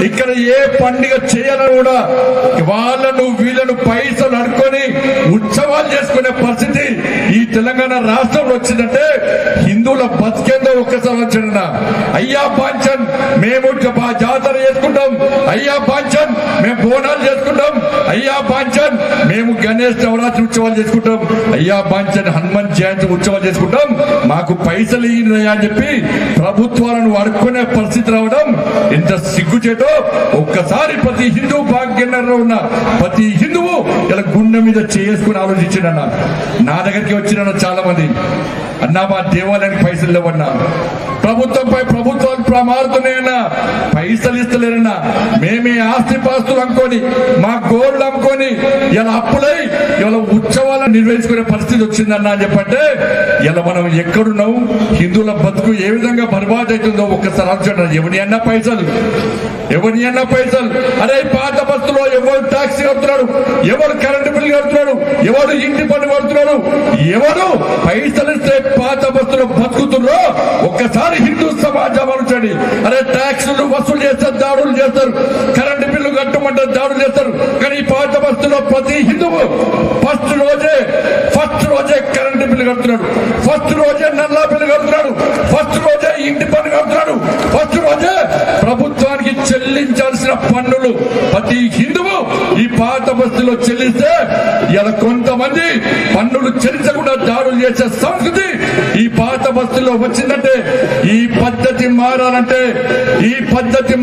ఇక్కడ ఏ పండుగ చేయాలని కూడా వాళ్ళను వీళ్ళను పైసలు అడుకొని ఉత్సవాలు చేసుకునే పరిస్థితి ఈ తెలంగాణ రాష్ట్రంలో వచ్చిందంటే హిందువుల బతికేందో ఒక్కసారి వచ్చిన అయ్యా పాంచన్ మేము జాతర చేసుకుంటాం, అయ్యా పాంచన్ మేము బోనాలు చేసుకుంటాం, అయ్యా పాంచన్ మేము గణేష్ నవరాత్రి ఉత్సవాలు చేసుకుంటాం, అయ్యా పాంచన్ హనుమాన్ జయంతి ఉత్సవాలు చేసుకుంటాం, మాకు పైసలు ఇయ్యా అని చెప్పి ప్రభుత్వాలను అడుక్కునే పరిస్థితి రావడం ఎంత సిగ్గుచేటో ఒక్కసారి ప్రతి హిందూ భాగ్యనగర్లో ఉన్న ప్రతి హిందువు ఇలా గుండె మీద చేసుకుని ఆలోచించిన నా దగ్గరికి వచ్చిన చాలా మంది అన్నా మా దేవాలయానికి పైసలు లేవన్నా, ప్రభుత్వంపై ప్రభుత్వాలు మారుతున్నాయన్నా, పైసలు ఇస్తలేరన్నా, మేమే ఆస్తిపాస్తులు అనుకొని మా గోల్డ్ అమ్ముకొని ఇలా అప్పులై ఇలా ఉత్సవాలను నిర్వహించుకునే పరిస్థితి వచ్చిందన్నా అని చెప్పంటే ఇలా మనం ఎక్కడున్నాం, హిందువుల బతుకు ఏ విధంగా బర్బాద్ అవుతుందో ఒక్కసారి ఆలోచన. ఎవరి అన్నా పైసలు అరే పాత బస్సులో ఎవరు టాక్సీ కడుతున్నాడు, ఎవరు కరెంటు బిల్లు కడుతున్నాడు, ఎవరు ఇంటి పన్ను కడుతున్నాడు, ఎవరు పైసలు ఇస్తే పాత బస్సులో బతుకుతున్నారో ఒక్కసారి హిందూ సమాజం అనుచండి. అరే ట్యాక్సులు వసూలు చేస్తారు, దాడులు చేస్తారు, కరెంటు బిల్లు కట్టమంటారు, దాడులు చేస్తారు. కానీ ఈ పాత బస్సులో ప్రతి హిందువు ఫస్ట్ రోజే కరెంటు బిల్లు కడుతున్నాడు, ఫస్ట్ రోజే నల్లా బిల్లు కడుతున్నాడు, ఫస్ట్ రోజే ఇంటి పన్ను కడుతున్నాడు, ఫస్ట్ రోజే ప్రభుత్వానికి చెల్లించాల్సిన పన్నులు ప్రతి హిందువు ఈ పాత బస్సులో చెల్లిస్తే ఇలా కొంతమంది పన్నులు చెల్లించకుండా దాడులు చేసే సంస్కృతి ఈ పాత బస్సులో వచ్చిందంటే ఈ పద్ధతి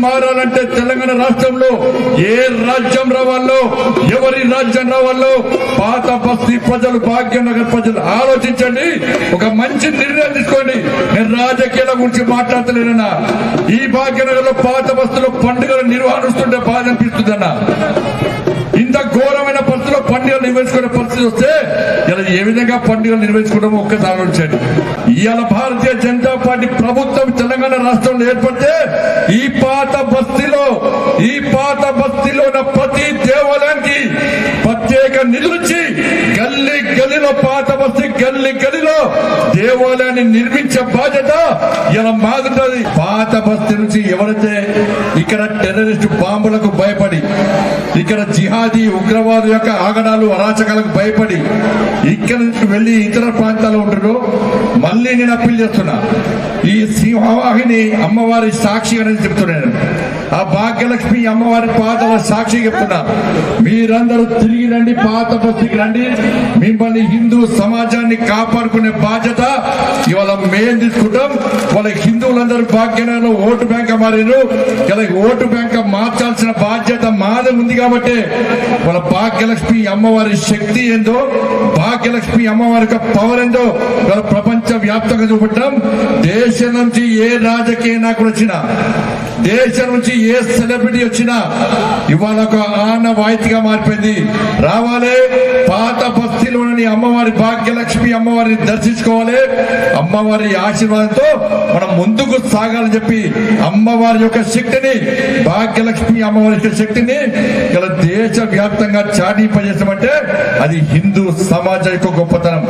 మారాలంటే తెలంగాణ రాష్ట్రంలో ఏ రాజ్యం రావాలో, ఎవరి రాజ్యం రావాలో పాత బస్తీ ప్రజలు, భాగ్యనగర్ ప్రజలు ఆలోచించండి, ఒక మంచి నిర్ణయం తీసుకోండి. నేను రాజకీయాల గురించి మాట్లాడలేనన్నా, ఈ భాగ్యనగర్ లో పాత బస్సులో పండుగలు నిర్వహిస్తుంటే బాధ అనిపిస్తుందన్నా. ఇంత ఘోరమైన పరిస్థితిలో పండుగలు నిర్వహించుకునే పరిస్థితి వస్తే ఇలా ఏ విధంగా పండుగలు నిర్వహించుకోవడం ఒక్కసారి ఆలోచించండి. ఇవాళ భారతీయ జనతా పార్టీ ప్రభుత్వం తెలంగాణ రాష్ట్రంలో ఏర్పడితే ఈ పాత బస్తీలో ఉన్న ప్రతి దేవాలయానికి ప్రత్యేక నిధులిచ్చి గల్లీలో పాత బస్తీ గల్లీలో దేవాలయాన్ని నిర్మించే బాధ్యత ఇలా మాదుంటది. పాత బస్తీ నుంచి ఎవరైతే ఇక్కడ టెర్రరిస్టు బాంబులకు భయపడి, ఇక్కడ జిహాదీ ఉగ్రవాదు యొక్క ఆగడాలు అరాచకాలకు భయపడి ఇక్కడ నుంచి వెళ్లి ఇతర ప్రాంతాల్లో ఉంటారు. మళ్ళీ నేను అప్పీల్ చేస్తున్నా, ఈ సింహవాహిని అమ్మవారి సాక్షి అనేది చెప్తున్నాను, ఆ భాగ్యలక్ష్మి అమ్మవారి పాదల సాక్షి చెప్తున్నా, మీరందరూ తిరిగి రండి, పాత బస్తీకి రండి. మిమ్మల్ని హిందూ సమాజాన్ని కాపాడుకునే బాధ్యత ఇవాళ మేం తీసుకుంటాం. వాళ్ళ హిందువులందరూ భాగ్యనగర్లో ఓటు బ్యాంక్ మారారు, ఇలా ఓటు బ్యాంక్ మార్చాల్సిన బాధ్యత మాదే ఉంది. కాబట్టి వాళ్ళ భాగ్యలక్ష్మి అమ్మవారి శక్తి ఏందో, భాగ్యలక్ష్మి అమ్మవారి పవర్ ఏందో వాళ్ళ ప్రపంచ వ్యాప్తంగా చూపెట్టాం. దేశం నుంచి ఏ రాజకీయ నాయకుడు వచ్చినా, దేశం నుంచి ఏ సెలబ్రిటీ వచ్చినా ఇవాళ ఒక ఆనవాయితీగా మారిపోయింది. రావాలి, పాత బస్తీలోని అమ్మవారి భాగ్యలక్ష్మి అమ్మవారిని దర్శించుకోవాలి, అమ్మవారి ఆశీర్వాదంతో మనం ముందుకు సాగాలని చెప్పి అమ్మవారి యొక్క శక్తిని, భాగ్యలక్ష్మి అమ్మవారి యొక్క శక్తిని ఇలా దేశ వ్యాప్తంగా చాటింపజేసామంటే అది హిందూ సమాజం యొక్క గొప్పతనం.